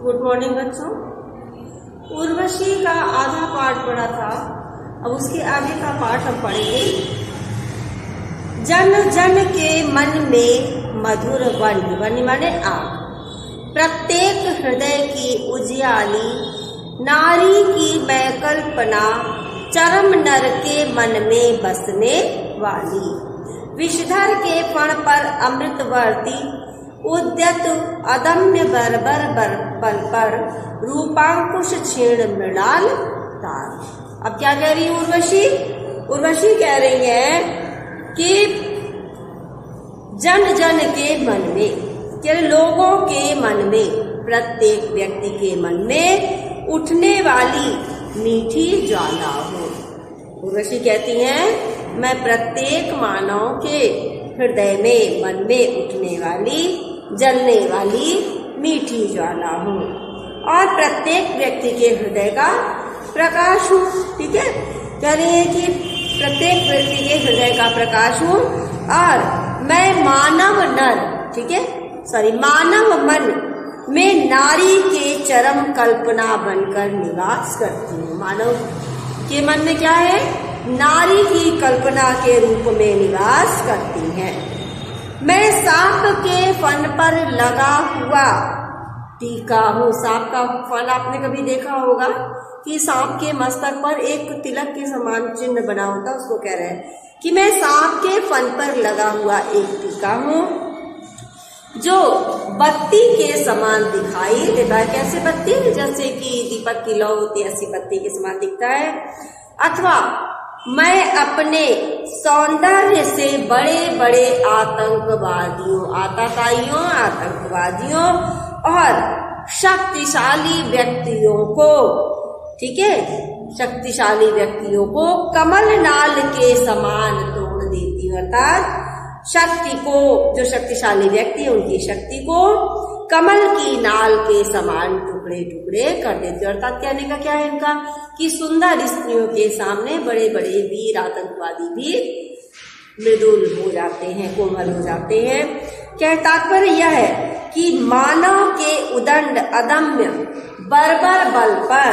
Good morning बच्चों। उर्वशी का आधा पाठ पढ़ा था, अब उसके आगे का पाठ हम पढ़ेंगे। जन जन के मन में मधुर वन्य, वन्य माने आग, प्रत्येक हृदय की उजियाली, नारी की मैं कल्पना, चरम नर के मन में बसने वाली, विषधर के फण पर अमृतवर्ती, उद्यत अदम्य बर्बर बल पर, रूपांकुश क्षीण मृणाल तार। अब क्या कह रही है उर्वशी? उर्वशी कह रही है कि जन जन के मन में, कि लोगों के मन में, प्रत्येक व्यक्ति के मन में उठने वाली मीठी ज्वाला हो। उर्वशी कहती है मैं प्रत्येक मानव के हृदय में, मन में उठने वाली, जलने वाली मीठी ज्वाला हूँ और प्रत्येक व्यक्ति के हृदय का प्रकाश हूँ। ठीक है, कह रही है कि प्रत्येक व्यक्ति के हृदय का प्रकाश हूँ और मैं मानव नर, ठीक है, मानव मन में नारी के चरम कल्पना बनकर निवास करती हूँ। मानव के मन में क्या है? नारी की कल्पना के रूप में निवास करती है। मैं सांप के फन पर लगा हुआ टीका हूँ। सांप का फन आपने कभी देखा होगा कि सांप के मस्तक पर एक तिलक के समान चिन्ह बना होता है, उसको कह रहे हैं कि मैं सांप के फन पर लगा हुआ एक टीका हूँ जो बत्ती के समान दिखाई देता है। कैसे बत्ती? जैसे कि दीपक की लौ होती है, ऐसी बत्ती के समान दिखता है। अथवा मैं अपने सौंदर्य से बड़े बड़े आतंकवादियों, आतताइयों, आतंकवादियों और शक्तिशाली व्यक्तियों को, ठीक है, शक्तिशाली व्यक्तियों को कमल नाल के समान तोड़ देती हूँ। अर्थात शक्ति को, जो शक्तिशाली व्यक्ति है उनकी शक्ति को कमल की नाल के समान टुकड़े टुकड़े कर देती है। अर्थात कहने का क्या है इनका कि सुंदर स्त्रियों के सामने बड़े बड़े वीर आतंकवादी भी मृदुल हो जाते हैं, कोमल हो जाते हैं। क्या तात्पर्य यह है कि मानव के उदंड अदम्य बर्बर बल पर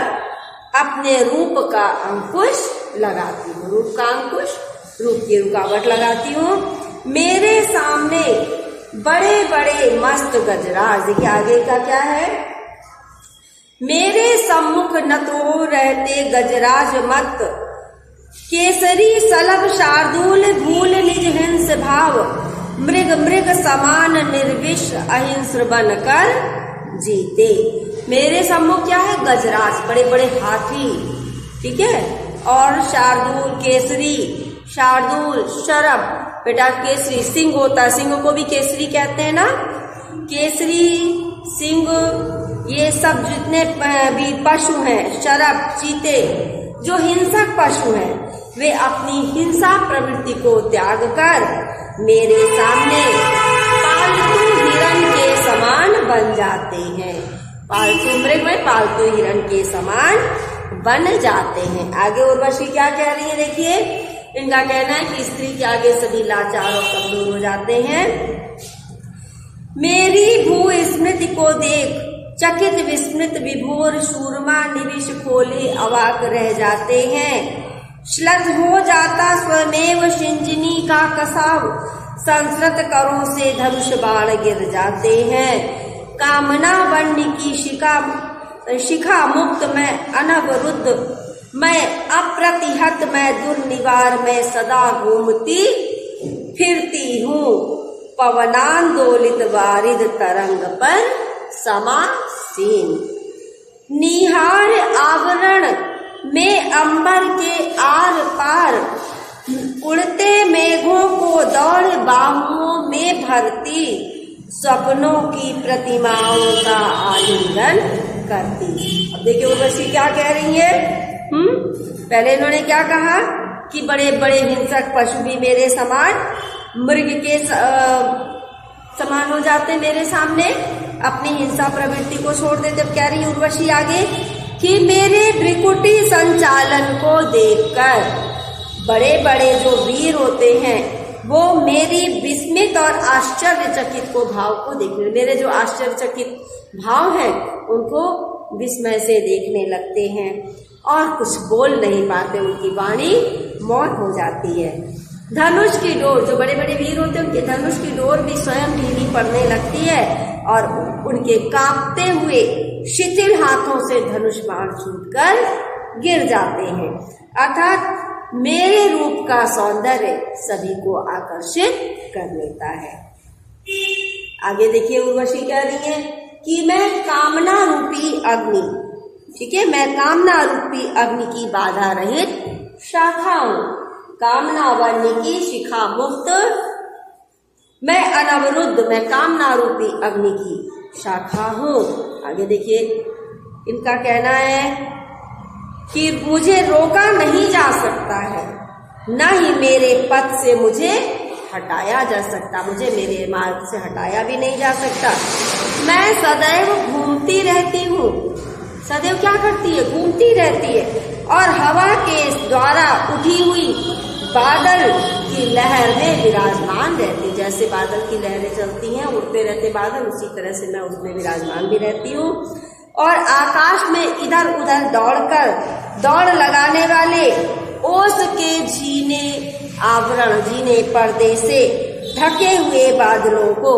अपने रूप का अंकुश लगाती हूँ। रूप का अंकुश, रूप की रुकावट लगाती हूँ। मेरे सामने बड़े बड़े मस्त गजराज, देखिए आगे का क्या है, मेरे सम्मुख न तो रहते गजराज मत, केसरी सलभ शार्दूल भूल निज हिंस भाव, मृग मृग समान निर्विष अहिंस बनकर जीते। मेरे सम्मुख क्या है? गजराज, बड़े बड़े हाथी, ठीक है, और शार्दूल, केसरी, शार्दूल, शरभ, बेटा केसरी सिंह होता है, सिंह को भी केसरी कहते हैं ना, केसरी, सिंह, ये सब जितने भी पशु हैं, शरभ, चीते, जो हिंसक पशु हैं, वे अपनी हिंसा प्रवृत्ति को त्याग कर मेरे सामने पालतू हिरण के समान बन जाते हैं। पालतू मृग में पालतू हिरण के समान बन जाते हैं। आगे उर्वशी क्या कह रही है? देखिए इनका कहना है कि स्त्री के आगे सभी लाचार और कमजोर हो जाते हैं। मेरी भू स्मृति को देख चकित विस्मृत विभोर शूरमा निविष खोले अवाक रह जाते हैं। श्लथ हो जाता स्वमेव सिंचनी का कसाव, संस्कृत करों से धनुष बाण गिर जाते हैं। कामना वन्य की शिखा मुक्त में अनवरुद्ध, मैं अप्रतिहत, मैं दुर्निवार, मैं सदा घूमती फिरती हूँ, पवनांदोलित वारिद तरंग पर समासीन। निहार आवरण में अंबर के आर पार, उड़ते मेघों को दौड़ बाहुओं में भरती, सपनों की प्रतिमाओं का आलिंगन करती। अब देखिए उर्वशी क्या कह रही है। पहले इन्होंने क्या कहा कि बड़े बड़े हिंसक पशु भी मेरे समान, मृग के समान हो जाते मेरे सामने, अपनी हिंसा प्रवृत्ति को छोड़ देते। अब कह रही उर्वशी आगे कि मेरे भ्रिकुटी संचालन को देखकर बड़े बड़े जो वीर होते हैं वो मेरी विस्मित और आश्चर्यचकित को भाव को देखने, मेरे जो आश्चर्यचकित भाव हैं उनको विस्मय से देखने लगते हैं और कुछ बोल नहीं पाते, उनकी वाणी मौन हो जाती है। धनुष की डोर, जो बड़े बड़े वीर होते हैं उनके धनुष की डोर भी स्वयं ढीली पड़ने लगती है और उनके कांपते हुए शिथिल हाथों से धनुष बाण छूटकर गिर जाते हैं। अर्थात मेरे रूप का सौंदर्य सभी को आकर्षित कर लेता है। आगे देखिए उर्वशी कह रही है कि मैं कामना रूपी अग्नि, ठीक है, मैं कामना रूपी अग्नि की बाधा रहित शाखा हूं, कामना वन्य की शिखा मुक्त, मैं अनवरुद्ध, मैं कामना रूपी अग्नि की शाखा हूं। आगे देखिए इनका कहना है कि मुझे रोका नहीं जा सकता है, न ही मेरे पथ से मुझे हटाया जा सकता, मुझे मेरे मार्ग से हटाया भी नहीं जा सकता। मैं सदैव घूमती रहती हूँ, सदैव क्या करती है, घूमती रहती है, और हवा के द्वारा उठी हुई बादल की लहर में विराजमान रहती, जैसे बादल की लहरें चलती हैं, उड़ते रहते बादल, उसी तरह से मैं उसमें विराजमान भी रहती हूँ। और आकाश में इधर उधर दौड़कर दौड़ लगाने वाले ओस के झीने आवरण, झीने पर्दे से ढके हुए बादलों को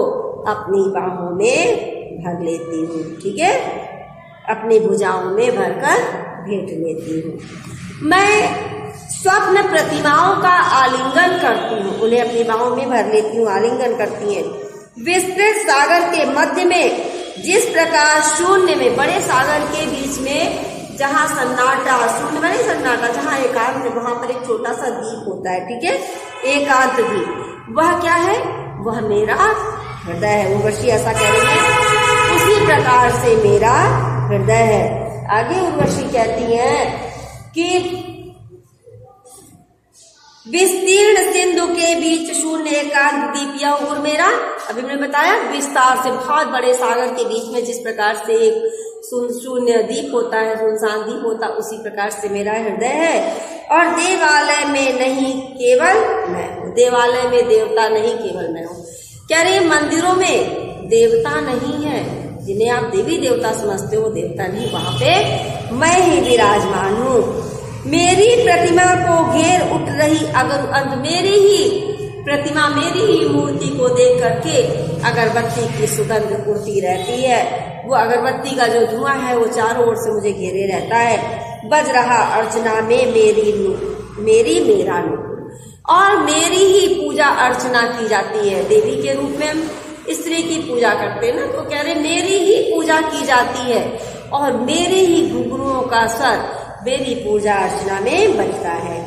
अपनी बाहों में भर लेती हूँ, ठीक है, अपनी भुजाओं में भरकर भेंट लेती हूँ। मैं स्वप्न प्रतिमाओं का आलिंगन करती हूँ, उन्हें अपनी बाहों में भर लेती हूँ, आलिंगन करती है। विस्तृत सागर के मध्य में जिस प्रकार शून्य में, बड़े सागर के बीच में जहाँ सन्नाटा, शून्य में नहीं सन्नाटा, जहाँ एकांत, वहां पर एक छोटा सा द्वीप होता है, ठीक है, एकांत द्वीप, वह क्या है, वह मेरा हृदय है। उर्वशी ऐसा कह रही है, उसी प्रकार से मेरा हृदय है। आगे उर्वशी कहती है कि विस्तीर्ण सिंधु के बीच शून्य एकांत द्वीप यह और मेरा, अभी मैंने बताया विस्तार से, बहुत बड़े सागर के बीच में जिस प्रकार से एक शून्य द्वीप होता है, सुनसान द्वीप होता, उसी प्रकार से मेरा हृदय है। और देवालय में नहीं केवल मैं हूँ, देवालय में देवता नहीं केवल मैं हूँ। कह रहे मंदिरों में देवता नहीं है, जिन्हें आप देवी देवता समझते हो, देवता नहीं, वहां पे मैं ही विराजमान हूँ। मेरी प्रतिमा को घेर उठ रही अगर अंत, मेरी ही प्रतिमा, मेरी ही मूर्ति को देख करके अगरबत्ती की सुगंध उड़ती रहती है, वो अगरबत्ती का जो धुआं है वो चारों ओर से मुझे घेरे रहता है। बज रहा अर्चना में मेरी मेरा नूपुर, और मेरी ही पूजा अर्चना की जाती है। देवी के रूप में हम स्त्री की पूजा करते हैं ना, तो कह रहे मेरी ही पूजा की जाती है और मेरे ही घुंघरुओं का स्वर मेरी पूजा अर्चना में बजता है।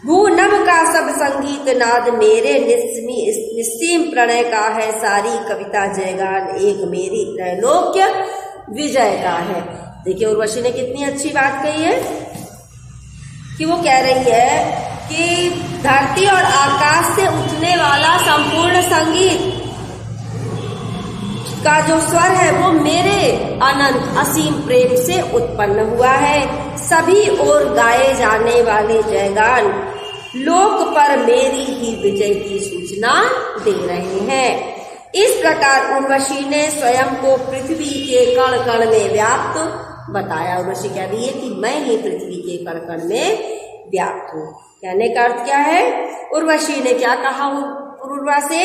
भूनभ का सब संगीत नाद मेरे निस्सीम प्रणय का है, सारी कविता जयगान एक मेरी त्रैलोक्य विजय का है। देखिए उर्वशी ने कितनी अच्छी बात कही है कि वो कह रही है कि धरती और आकाश से उठने वाला संपूर्ण संगीत का जो स्वर है वो मेरे अनंत असीम प्रेम से उत्पन्न हुआ है। सभी ओर गाए जाने वाले जयगान लोक पर मेरी ही विजय की सूचना दे रहे हैं। इस प्रकार उर्वशी ने स्वयं को पृथ्वी के कण कण में व्याप्त बताया। उर्वशी कह रही है कि मैं ही पृथ्वी के कण कण में व्याप्त हूँ। कहने का अर्थ क्या है, उर्वशी ने क्या कहा पूर्वा से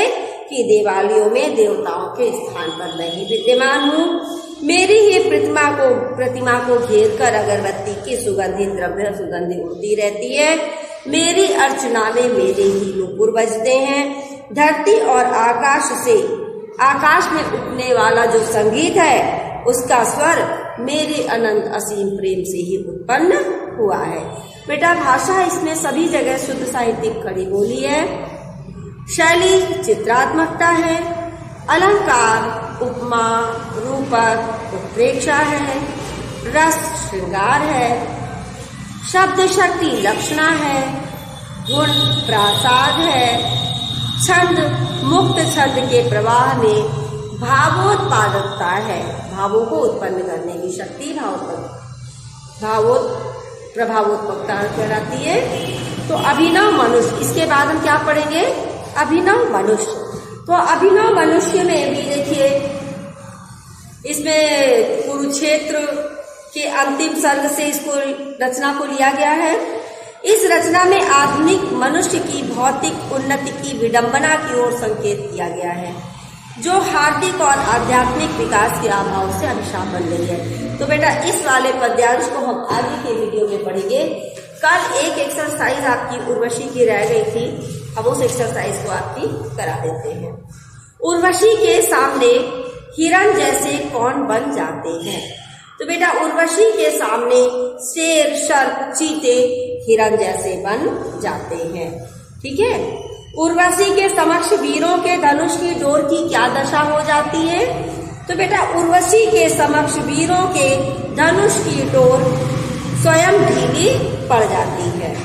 कि देवालयों में देवताओं के स्थान पर मैं ही विद्यमान हूँ। मेरी ही प्रतिमा को घेर कर अगरबत्ती की सुगंधित द्रव्य सुगंधी उड़ती रहती है। मेरी अर्चना में मेरे ही नूपुर बजते हैं। धरती और आकाश में उठने वाला जो संगीत है उसका स्वर मेरे अनंत असीम प्रेम से ही उत्पन्न हुआ है। बेटा भाषा इसमें सभी जगह शुद्ध साहित्यिक खड़ी बोली है। शैली चित्रात्मकता है, अलंकार उपमा रूपक उत्प्रेक्षा है, रस श्रृंगार है, शब्द शक्ति लक्षणा है, गुण प्रासाद है, छंद मुक्त छंद के प्रवाह में भावोत्पादकता है, भावों को उत्पन्न करने की शक्ति प्रभावोत्पकता कहलाती है। तो अभिनव मनुष्य, इसके बाद हम क्या पढ़ेंगे, अभिनव मनुष्य। तो अभिनव मनुष्य में भी देखिए इसमें कुरुक्षेत्र के अंतिम सर्ग से इसको रचना को लिया गया है। इस रचना में आधुनिक मनुष्य की भौतिक उन्नति की विडंबना की ओर संकेत किया गया है, जो हार्दिक और आध्यात्मिक विकास के अभाव से अभिशाप बन रही है। तो बेटा इस वाले पद्यांश को हम आगे के वीडियो में पढ़ेंगे। कल एक एक्सरसाइज आपकी उर्वशी की रह गई थी, अब उस एक्सरसाइज को आपकी करा देते हैं। उर्वशी के सामने हिरण जैसे कौन बन जाते हैं? तो बेटा उर्वशी के सामने शेर, सर्प, चीते हिरण जैसे बन जाते हैं। ठीक है। उर्वशी के समक्ष वीरों के धनुष की डोर की क्या दशा हो जाती है? तो बेटा उर्वशी के समक्ष वीरों के धनुष की डोर स्वयं ढीली पड़ जाती है।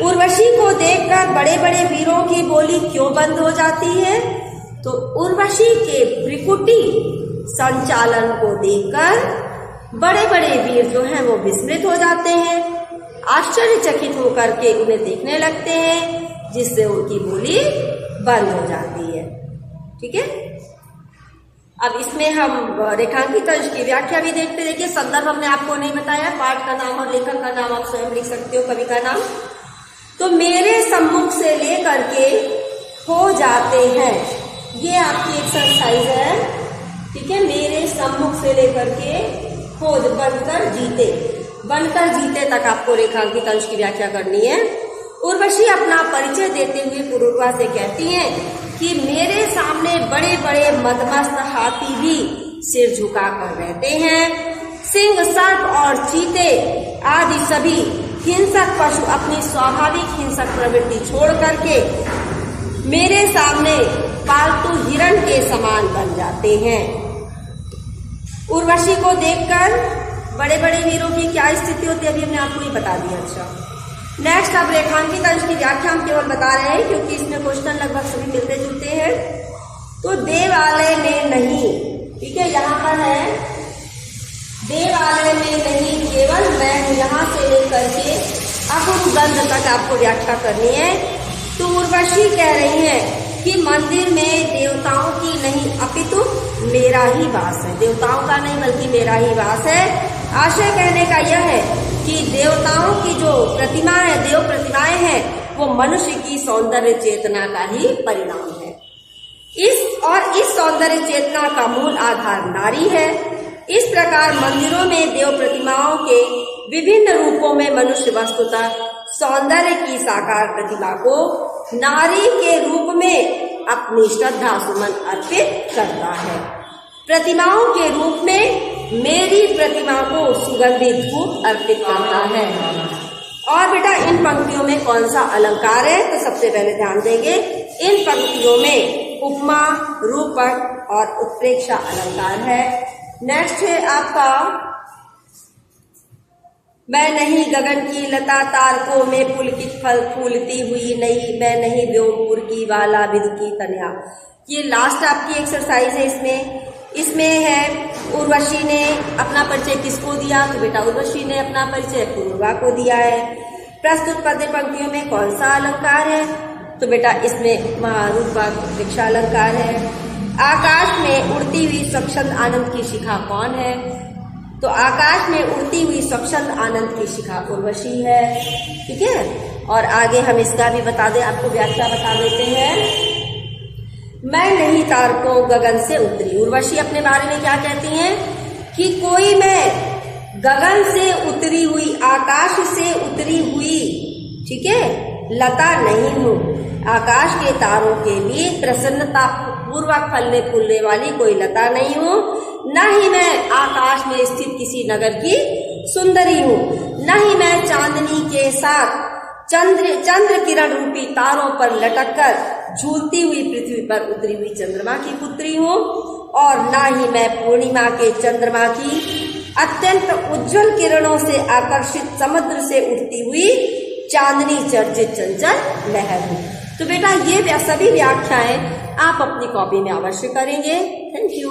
उर्वशी को देखकर बड़े बड़े वीरों की बोली क्यों बंद हो जाती है? तो उर्वशी के भ्रिकुटी संचालन को देखकर बड़े बड़े वीर जो हैं वो विस्मृत हो जाते हैं, आश्चर्यचकित होकर के उन्हें देखने लगते हैं, जिससे उनकी बोली बंद हो जाती है। ठीक है। अब इसमें हम रेखांकित अंश की व्याख्या भी देखते। देखिए संदर्भ हमने आपको नहीं बताया, पाठ का नाम और लेखक का नाम आप स्वयं लिख सकते हो, कवि का नाम। तो मेरे सम्मुख से लेकर के हो जाते हैं, ये आपकी एक्सरसाइज है। ठीक है। मेरे सम्मुख से लेकर के हो बनकर जीते तक आपको रेखांकित अंश की व्याख्या करनी है। उर्वशी अपना परिचय देते हुए पुरुरवा से कहती हैं कि मेरे सामने बड़े बड़े मदमस्त हाथी भी सिर झुका कर रहते हैं। सिंह, सर्प और चीते आदि सभी हिंसक पशु अपनी स्वाभाविक हिंसक प्रवृत्ति छोड़ करके मेरे सामने पालतू हिरण के समान बन जाते हैं। उर्वशी को देखकर बड़े बड़े वीरों की क्या स्थिति होती है अभी हमने आपको ये बता दिया। अच्छा नेक्स्ट, अब रेखांकित अंश की व्याख्या हम केवल बता रहे हैं क्योंकि इसमें क्वेश्चन लगभग सभी मिलते जुलते हैं। तो देवालय में नहीं, ठीक है, यहाँ पर है देवालय में नहीं, केवल मैं यहाँ से लेकर के अपुरुगंध तक आपको व्याख्या करनी है। तो उर्वशी कह रही है कि मंदिर में देवताओं की नहीं अपितु मेरा ही वास है। देवताओं का नहीं बल्कि मेरा ही वास है। आशय कहने का यह है कि देवताओं की जो प्रतिमा है, देव प्रतिमाएं हैं, वो मनुष्य की सौंदर्य चेतना का ही परिणाम है। इस सौंदर्य चेतना का मूल आधार नारी है। इस प्रकार मंदिरों में देव प्रतिमाओं के विभिन्न रूपों में मनुष्य वस्तुतः सौंदर्य की साकार प्रतिभा को नारी के रूप में अपनी श्रद्धा सुमन अर्पित करता है। प्रतिमाओं के रूप में मेरी प्रतिमा को सुगंधित धूप अर्पित करता है। और बेटा इन पंक्तियों में कौन सा अलंकार है? तो सबसे पहले ध्यान देंगे, इन पंक्तियों में उपमा, रूपक और उत्प्रेक्षा अलंकार है। नेक्स्ट है आपका मैं नहीं गगन की लता तारकों में पुलकित फल फूलती हुई नहीं, मैं नहीं व्योमपुर की वाला विद की कन्या। ये लास्ट आपकी एक्सरसाइज है। इसमें है उर्वशी ने अपना परिचय किसको दिया? तो बेटा उर्वशी ने अपना परिचय पुरुरवा को दिया है। प्रस्तुत पद्य पंक्तियों में कौन सा अलंकार है? तो बेटा इसमें महारूपक उत्प्रेक्षा अलंकार है। आकाश में उड़ती हुई स्वच्छंद आनंद की शिखा कौन है? तो आकाश में उड़ती हुई स्वच्छंद आनंद की शिखा उर्वशी है। ठीक है। और आगे हम इसका भी बता दें, आपको व्याख्या बता देते हैं। मैं नहीं तारकों गगन से उतरी। उर्वशी अपने बारे में क्या कहती हैं कि कोई मैं गगन से उतरी हुई, आकाश से उतरी हुई, ठीक है, लता नहीं हूँ। आकाश के तारों के लिए प्रसन्नता पूर्वक फलने फूलने वाली कोई लता नहीं हूँ। न ही मैं आकाश में स्थित किसी नगर की सुंदरी हूँ, न ही मैं चांदनी के साथ चंद्र किरण रूपी तारों पर लटककर झूलती हुई पृथ्वी पर उतरी हुई चंद्रमा की पुत्री हूँ, और न ही मैं पूर्णिमा के चंद्रमा की अत्यंत उज्जवल किरणों से आकर्षित समुद्र से उठती हुई चांदनी चर्चित चंचल लहर हूँ। तो बेटा ये सभी व्याख्याएं आप अपनी कॉपी में अवश्य करेंगे। Thank you.